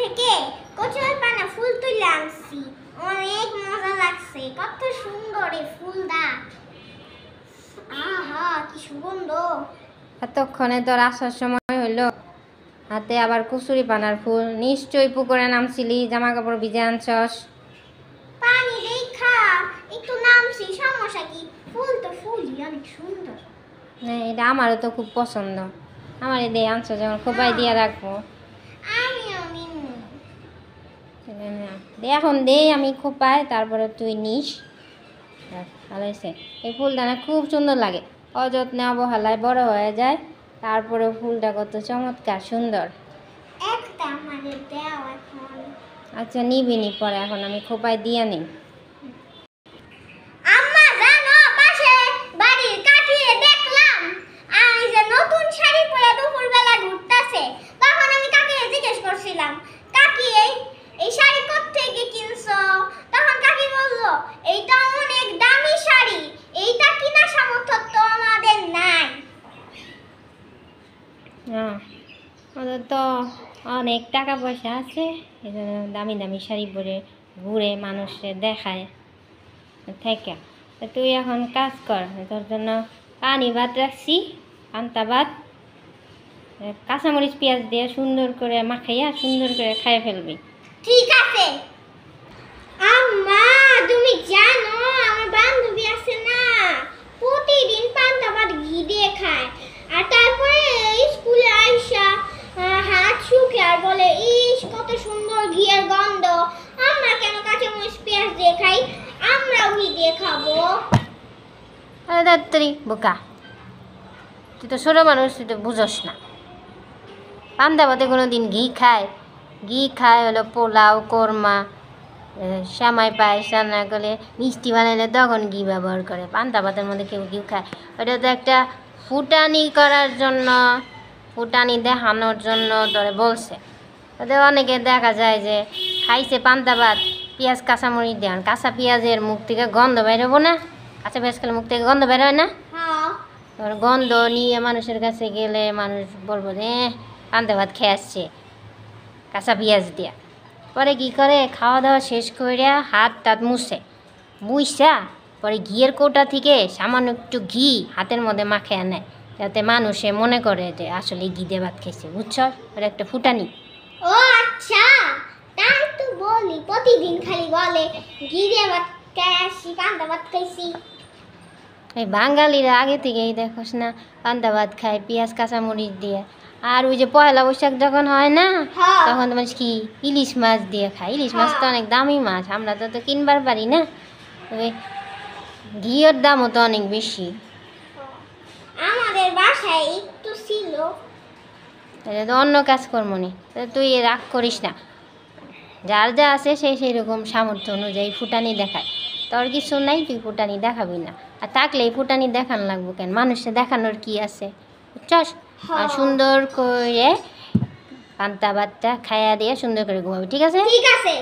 থেকে কচুর পানা ফুল তুলে আনছি, অনেক মজা লাগছে। কত সুন্দর এই ফুলটা, আহা কি সুগন্ধ। এতক্ষণে তোর আসার সময় হইলো, হাতে আবার কচুরি পানার ফুল। নিশ্চয়ই পুকুরে নামছিলি, জামা কাপড় ভিজে আনছস। পানি দেখা একটু নামছি, সমস্যা কি? ফুল তো ফুলই অনেক সুন্দর। হ্যাঁ, এটা আমারও তো খুব পছন্দ। আমার এই দিয়ে আনছো যখন খোপায় দিয়ে রাখবো। আমিও নিমু। এখন দেই আমি খোপায়, তারপরে তুই নিস। ভালো হয়েছে। এই ফুলটা না খুব সুন্দর লাগে, অযত্নে অবহেলায় বড় হয়ে যায়, তারপরে ফুলটা কত চমৎকার সুন্দর। একটা আমাদের দেও এখন। আচ্ছা নিবি নি পরে, এখন আমি খোপায় দিয়ে নিই। আম্মা জানো, পাশে বাড়ির কাকিয়ে দেখলাম আমি যে নতুন শাড়ি পরে দুপুরবেলা ঘুরতাছে। তখন আমি কাকিয়ে জিজ্ঞেস করছিলাম, কাকি এই শাড়ি কোত্থেকে কিনছো? তখন কাকি বলল, এইটা অনেক দামি শাড়ি, এইটা কিনা সামর্থ্য তো আমাদের নাই। হ্যাঁ, ওদের তো অনেক টাকা পয়সা আছে, এই জন্য দামি দামি শাড়ি পরে ঘুরে মানুষে দেখায় থেকে। তা তুই এখন কাজ কর, তোর জন্য পানি ভাত রাখছি, পান্তা ভাত, কাঁচামরিচ পেঁয়াজ দিয়ে সুন্দর করে মাখাইয়া সুন্দর করে খাইয়ে ফেলবি। ঠিক আছে। আম্মা তুমি জানো আমার বান্ধবী আছে না, প্রতিদিন পান্তা ভাত ঘি দিয়ে খায়, আর তারপরে স্কুলে আইসা হাত শুকে আর বলে, ইস কত সুন্দর ঘিয়ের গন্ধ। আমরা কেন কাঁচামরিচ পেঁয়াজ দিয়ে খাই? আমরাও ঘি দিয়ে খাবো। আরে দাত্রী বোকা, তুই তো ছোটো মানুষ, তুই তো বুঝোস না। পান্তা ভাতে কোনো দিন ঘি খায়? ঘি খায় হলো পোলাও, কোরমা, শ্যামাই পায়েস রান্না করলে, মিষ্টি বানাইলে তখন ঘি ব্যবহার করে। পান্তা ভাতের মধ্যে কেউ ঘি খায়? ওটা তো একটা ফুটানি করার জন্য, ফুটানি দেখানোর জন্য তোরে বলছে। ওদের অনেকে দেখা যায় যে খাইছে পান্তা ভাত, পেঁয়াজ কাঁচামরিচ দেন, কাঁচা পেঁয়াজের মুখ থেকে গন্ধ বেরোবো না? কাঁচা পেঁয়াজ খেলে মুখ থেকে গন্ধ বেরোয় না? হ্যাঁ। গন্ধ নিয়ে মানুষের কাছে গেলে মানুষ বলবো যে পান্তা ভাত খেয়ে আসছে কাঁচা পেঁয়াজ দিয়া। পরে কী করে, খাওয়া দাওয়া শেষ করে হাত টাত মুইসা পরে ঘিয়ের কৌটা থেকে সামান্য একটু ঘি হাতের মধ্যে মাখিয়ে নেয়, যাতে মানুষে মনে করে যে আসলে ঘি দিয়ে ভাত খেয়েছে। বুঝছ? ওটা একটা ফুটানি। ও আচ্ছা, তাই তো বলি প্রতিদিন খালি বলে ঘি দিয়ে ভাত খাইছি, পান্তা ভাত খাইছি। এই বাঙালিরা আগে থেকেই দেখোস না পান্তা ভাত খায় পেঁয়াজ কাঁচামরিচ দিয়ে। আর ওই যে পয়লা বৈশাখ যখন হয় না, তখন তো মানুষ কি ইলিশ মাছ দিয়ে খায়। ইলিশ মাছ তো অনেক দামি মাছ, আমরা তো কিনবার পারি না। তবে ঘিয়ের দামও তো অনেক বেশি। আমাদের বাসায় একটু ছিল। তাহলে তো অন্য কাজ করবো নি, তুই রাগ করিস না। যার যা আছে সেই রকম সামর্থ্য অনুযায়ী ফুটানি দেখায়। তোর কিছু নাই, তুই ফুটানি দেখাবি না। আর থাকলে এই ফুটানি দেখানো লাগবো কেন? মানুষে দেখানোর কি আছে? বুঝছস? আর সুন্দর করে পান্তা ভাতটা খাইয়া দিয়ে সুন্দর করে ঘুমাবি। ঠিক আছে? ঠিক আছে।